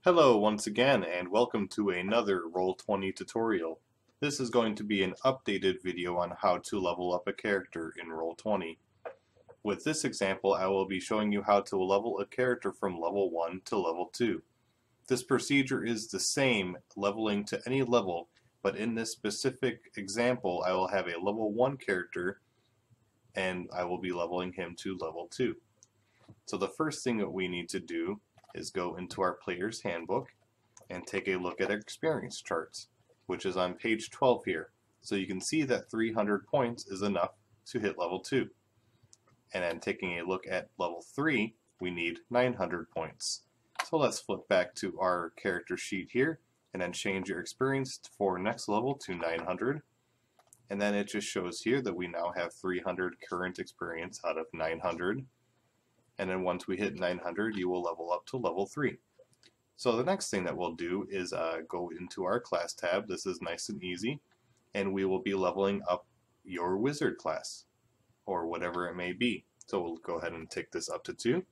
Hello once again and welcome to another Roll20 tutorial. This is going to be an updated video on how to level up a character in Roll20. With this example I will be showing you how to level a character from level 1 to level 2. This procedure is the same leveling to any level, but in this specific example I will have a level 1 character and I will be leveling him to level 2. So the first thing that we need to do is go into our player's handbook and take a look at experience charts, which is on page 12 here. So you can see that 300 points is enough to hit level 2. And then taking a look at level 3, we need 900 points. So let's flip back to our character sheet here and then change your experience for next level to 900. And then it just shows here that we now have 300 current experience out of 900. And then once we hit 900, you will level up to level 3. So the next thing that we'll do is go into our class tab. This is nice and easy, and we will be leveling up your wizard class, or whatever it may be. So we'll go ahead and take this up to 2.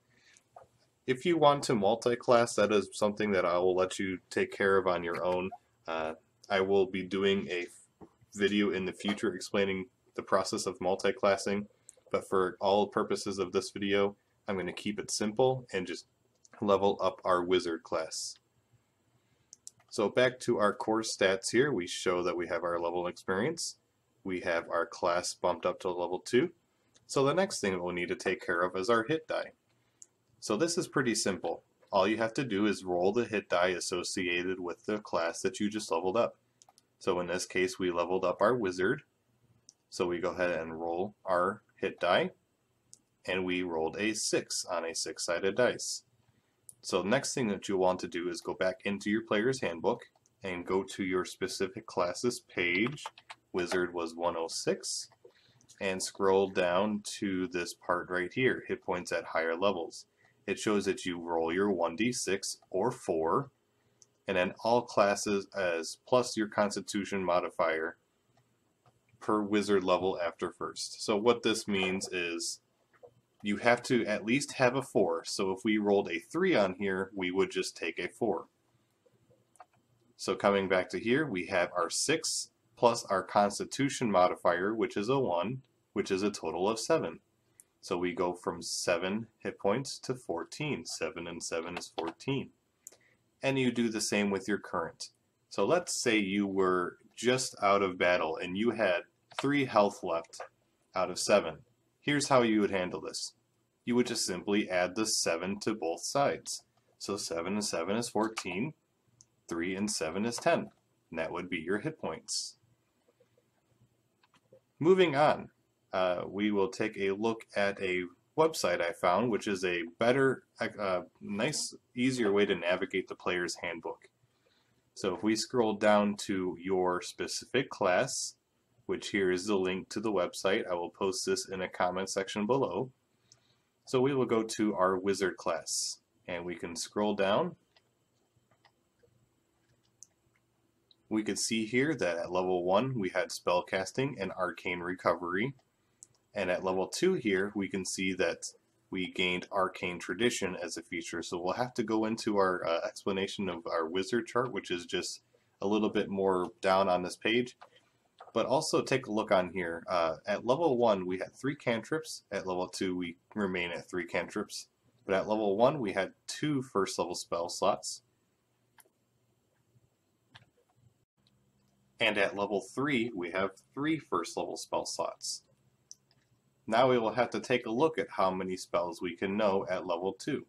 If you want to multi-class, that is something that I will let you take care of on your own. I will be doing a video in the future explaining the process of multi-classing, but for all purposes of this video, I'm going to keep it simple and just level up our wizard class. So back to our core stats here, we show that we have our level experience. We have our class bumped up to level 2. So the next thing we'll need to take care of is our hit die. So this is pretty simple. All you have to do is roll the hit die associated with the class that you just leveled up. So in this case we leveled up our wizard. So we go ahead and roll our hit die. And we rolled a 6 on a 6-sided dice. So the next thing that you'll want to do is go back into your player's handbook and go to your specific classes page. Wizard was 106. And scroll down to this part right here, hit points at higher levels. It shows that you roll your 1d6 or 4, and then all classes as plus your constitution modifier per wizard level after first. So what this means is you have to at least have a 4. So if we rolled a 3 on here, we would just take a 4. So coming back to here, we have our 6 plus our Constitution modifier, which is a 1, which is a total of 7. So we go from 7 hit points to 14. 7 and 7 is 14. And you do the same with your current. So let's say you were just out of battle and you had 3 health left out of 7. Here's how you would handle this. You would just simply add the 7 to both sides. So 7 and 7 is 14, 3 and 7 is 10. And that would be your hit points. Moving on, we will take a look at a website I found, which is a better, nice, easier way to navigate the player's handbook. So if we scroll down to your specific class, which here is the link to the website. I will post this in a comment section below. So we will go to our wizard class and we can scroll down. We could see here that at level 1 we had spellcasting and arcane recovery, and at level 2 here we can see that we gained arcane tradition as a feature. So we'll have to go into our explanation of our wizard chart, which is just a little bit more down on this page. But also take a look on here. At level 1 we had 3 cantrips. At level 2 we remain at 3 cantrips. But at level 1 we had 2 first level spell slots. And at level 3 we have 3 first level spell slots. Now we will have to take a look at how many spells we can know at level 2.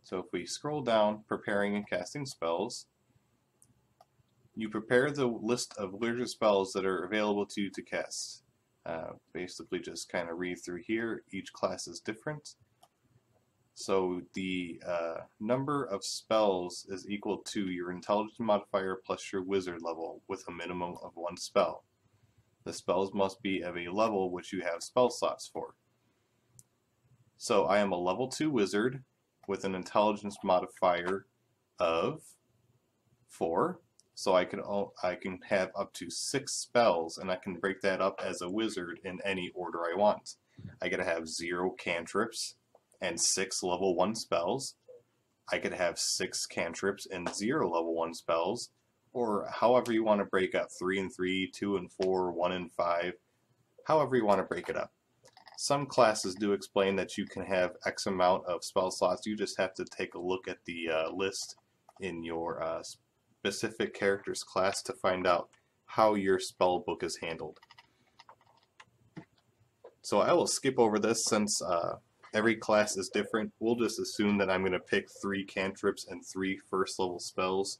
So if we scroll down, preparing and casting spells, you prepare the list of wizard spells that are available to you to cast. Basically just kind of read through here. Each class is different. So the number of spells is equal to your intelligence modifier plus your wizard level with a minimum of 1 spell. The spells must be of a level which you have spell slots for. So I am a level 2 wizard with an intelligence modifier of 4. So I can have up to 6 spells, and I can break that up as a wizard in any order I want. I gotta have 0 cantrips and 6 level 1 spells, I could have 6 cantrips and 0 level 1 spells, or however you want to break up, 3 and 3, 2 and 4, 1 and 5, however you want to break it up. Some classes do explain that you can have X amount of spell slots. You just have to take a look at the list in your specific character's class to find out how your spell book is handled. So I will skip over this since every class is different. We'll just assume that I'm going to pick 3 cantrips and 3 first level spells,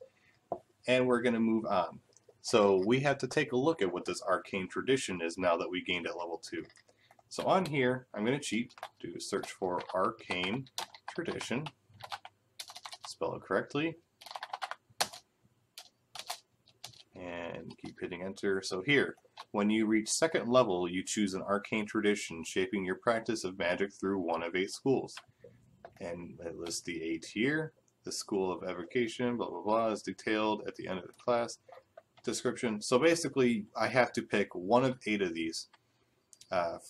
and we're going to move on. So we have to take a look at what this arcane tradition is now that we gained at level 2. So on here, I'm going to cheat, do a search for arcane tradition, spell it correctly, and keep hitting enter. So here, when you reach 2nd level, you choose an arcane tradition shaping your practice of magic through one of 8 schools. And it lists the 8 here. The school of evocation, blah blah blah, is detailed at the end of the class description. So basically, I have to pick one of 8 of these.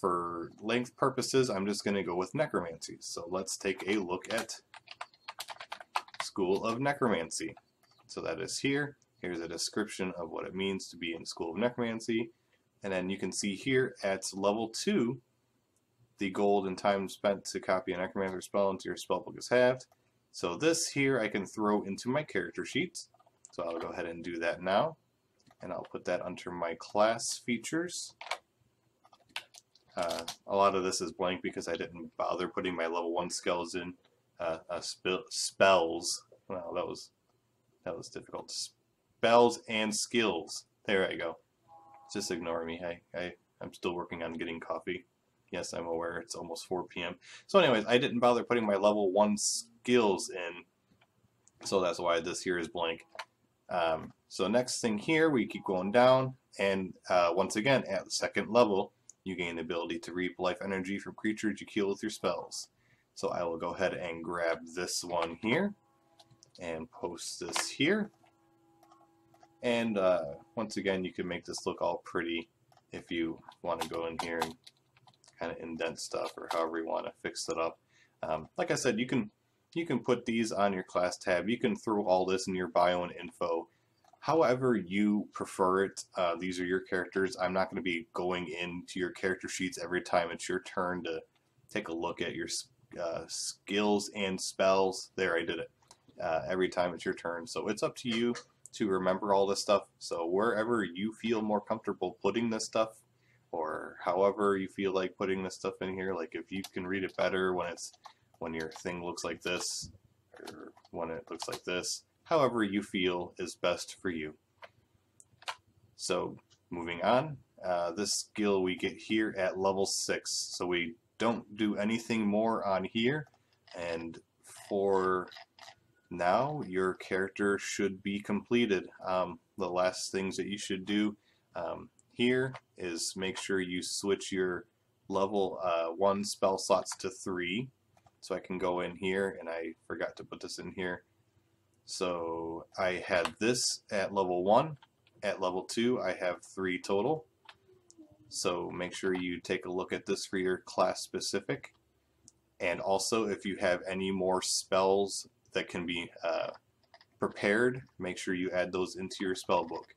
For length purposes, I'm just going to go with necromancy. So let's take a look at School of Necromancy. So that is here. Here's a description of what it means to be in School of Necromancy. And then you can see here at level 2, the gold and time spent to copy a necromancer spell into your spellbook is halved. So this here I can throw into my character sheet. So I'll go ahead and do that now. And I'll put that under my class features. A lot of this is blank because I didn't bother putting my level 1 skills in. Spells. Wow, that was difficult. Spells and skills. There I go. Just ignore me. I'm still working on getting coffee. Yes, I'm aware it's almost 4 p.m. So anyways, I didn't bother putting my level 1 skills in. So that's why this here is blank. So next thing here, we keep going down. And once again, at the 2nd level, you gain the ability to reap life energy from creatures you kill with your spells. So I will go ahead and grab this one here and post this here. And once again, you can make this look all pretty if you want to go in here and kind of indent stuff or however you want to fix it up. Like I said, you can put these on your class tab. You can throw all this in your bio and info. However you prefer it, these are your characters. I'm not going to be going into your character sheets every time it's your turn to take a look at your skills and spells. There, I did it. Every time it's your turn. So it's up to you to remember all this stuff. So wherever you feel more comfortable putting this stuff, or however you feel like putting this stuff in here, like if you can read it better when your thing looks like this, or when it looks like this, however you feel is best for you. So moving on, this skill we get here at level 6. So we don't do anything more on here, and for now your character should be completed. The last things that you should do here is make sure you switch your level 1 spell slots to 3. So I can go in here, and I forgot to put this in here. So I had this at level 1. At level 2 I have 3 total. So make sure you take a look at this for your class specific. And also if you have any more spells that can be prepared, make sure you add those into your spell book.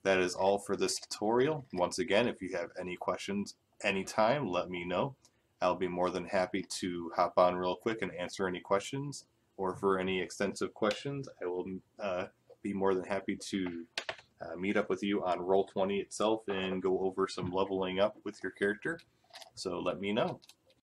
That is all for this tutorial. Once again, if you have any questions anytime, let me know. I'll be more than happy to hop on real quick and answer any questions. Or for any extensive questions, I will be more than happy to meet up with you on Roll20 itself and go over some leveling up with your character. So let me know.